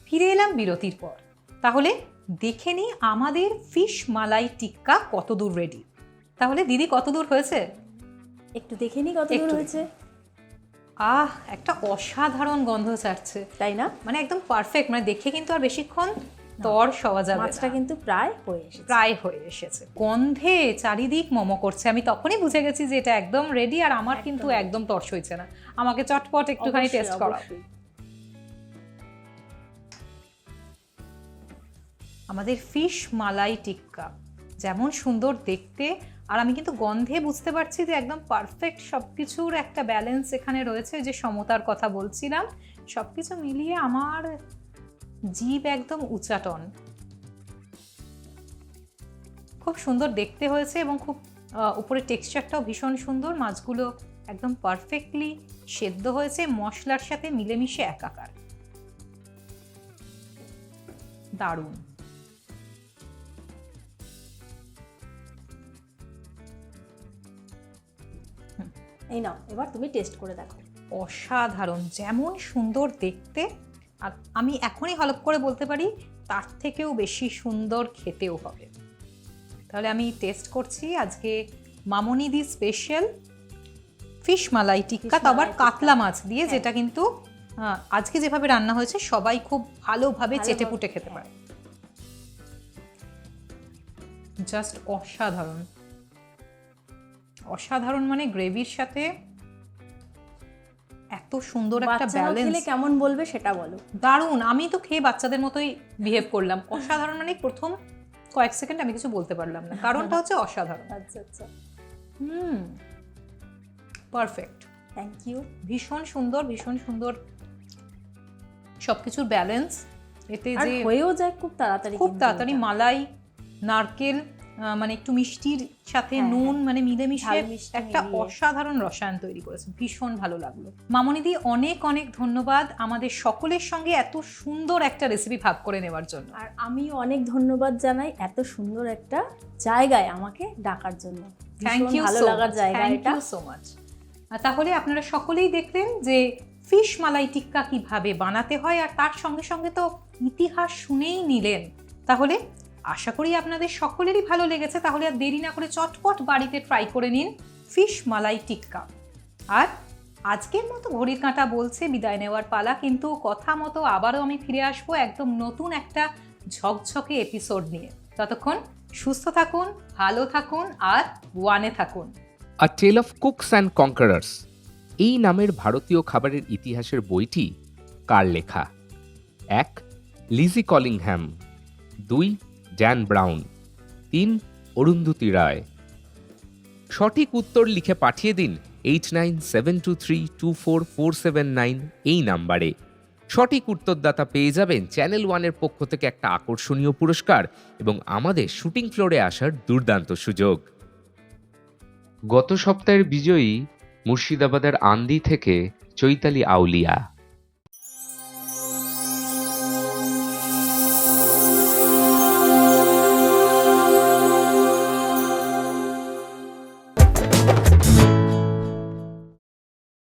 ফিরে এলাম বিরতির পর। তাহলে দেখে নিই আমাদের ফিশ মালাই টিক্কা কতদূর রেডি। তাহলে দিদি কতদূর হয়েছে একটু দেখে নি কতদূর হয়েছে। একটা অসাধারণ গন্ধ ছাড়ছে, তাই না? মানে একদম পারফেক্ট, মানে দেখে কিন্তু আর বেশিক্ষণ তর সওয়া যাবে না। মাছটা কিন্তু প্রায় হয়ে এসেছে। গন্ধে চারিদিক মোমো করছে। আমি তখনই বুঝে গেছি যে এটা একদম রেডি। আর আমার কিন্তু একদম তর সইছে না, আমাকে চটপট একটুখানি টেস্ট করা। আমাদের ফিশ মালাই টিক্কা যেমন সুন্দর দেখতে, আর আমি কিন্তু গন্ধে বুঝতে পারছি যে একদম পারফেক্ট সবকিছুর একটা ব্যালেন্স এখানে রয়েছে। যে সমতার কথা বলছিলাম, সবকিছু মিলিয়ে আমার জিভ একদম উচাটন। খুব সুন্দর দেখতে হয়েছে এবং খুব উপরে টেক্সচারটাও ভীষণ সুন্দর। মাছগুলো একদম পারফেক্টলি সেদ্ধ হয়েছে, মশলার সাথে মিলেমিশে একাকার। দারুণ। এই নাও, এবার তুমি টেস্ট করে দেখো। অসাধারণ, যেমন সুন্দর দেখতে, আর আমি এখনই হলপ করে বলতে পারি তার থেকেও বেশি সুন্দর খেতেও হবে। তাহলে আমি টেস্ট করছি আজকে মামনিদি স্পেশাল ফিশ মালাই টিক্কা, তো আবার কাতলা মাছ দিয়ে, যেটা কিন্তু আজকে যেভাবে রান্না হয়েছে সবাই খুব ভালোভাবে চেটেপুটে খেতে পারে। জাস্ট অসাধারণ। অসাধারণ মানে গ্রেভির সাথে এত সুন্দর একটা ব্যালেন্স। কেমন বলবে সেটা বলো। দারুণ। আমি তো খেয়ে বাচ্চাদের মতোই বিহেভ করলাম। অসাধারণ মানে প্রথম কয়েক সেকেন্ড আমি কিছু বলতে পারলাম না, কারণটা হচ্ছে অসাধারণ। আচ্ছা আচ্ছা, পারফেক্ট, থ্যাংক ইউ। ভীষণ সুন্দর, ভীষণ সুন্দর সবকিছুর ব্যালেন্স। এতে যে হয়েও যায় খুব তাড়াতাড়ি। মালাই, নারকেল, মানে একটু মিষ্টির সাথে নুন, মানে মিলেমিশে একটা অসাধারণ রসায়ন তৈরি করেছে। ভীষণ ভালো লাগলো। মামনিদি অনেক অনেক ধন্যবাদ আমাদের সকলের সঙ্গে এত সুন্দর একটা রেসিপি ভাগ করে নেওয়ার জন্য। আর আমি অনেক ধন্যবাদ জানাই এত সুন্দর একটা জায়গায় আমাকে ডাকার জন্য। থ্যাংক ইউ, ভালো লাগার জায়গা এটা। Thank you so much. তাহলে আপনারা সকলেই দেখলেন যে ফিশ মালাই টিক্কা কিভাবে বানাতে হয়, আর তার সঙ্গে সঙ্গে তো ইতিহাস শুনেই নিলেন। তাহলে আশা করি আপনাদের সকলেরই ভালো লেগেছে। তাহলে আর দেরি না করে চটপট বাড়িতে ট্রাই করে নিন ফিশ মালাই টিক্কা। আর আজকের মতো ঘড়ির কাঁটা বলছে বিদায় নেওয়ার পালা, কিন্তু কথা মতো আবারও আমি ফিরে আসবো একদম নতুন একটা ঝকঝকে এপিসোড নিয়ে। ততক্ষণ সুস্থ থাকুন, ভালো থাকুন আর ওয়ানে থাকুন। আ টেল অফ কুকস অ্যান্ড কনকারার্স, এই নামের ভারতীয় খাবারের ইতিহাসের বইটি কার লেখা? 1. Lessee কলিংহ্যাম, 2. Dan brown, 3. Arundhati Roy. সঠিক উত্তর লিখে পাঠিয়ে দিন 8972324479 এই নাম্বারে। সঠিক উত্তরদাতা পেয়ে যাবেন চ্যানেল ওয়ানের পক্ষ থেকে একটা আকর্ষণীয় পুরস্কার এবং আমাদের শুটিং ফ্লোরে আসার দুর্দান্ত সুযোগ। গত সপ্তাহের বিজয়ী মুর্শিদাবাদের আন্দি থেকে চৈতালি আউলিয়া।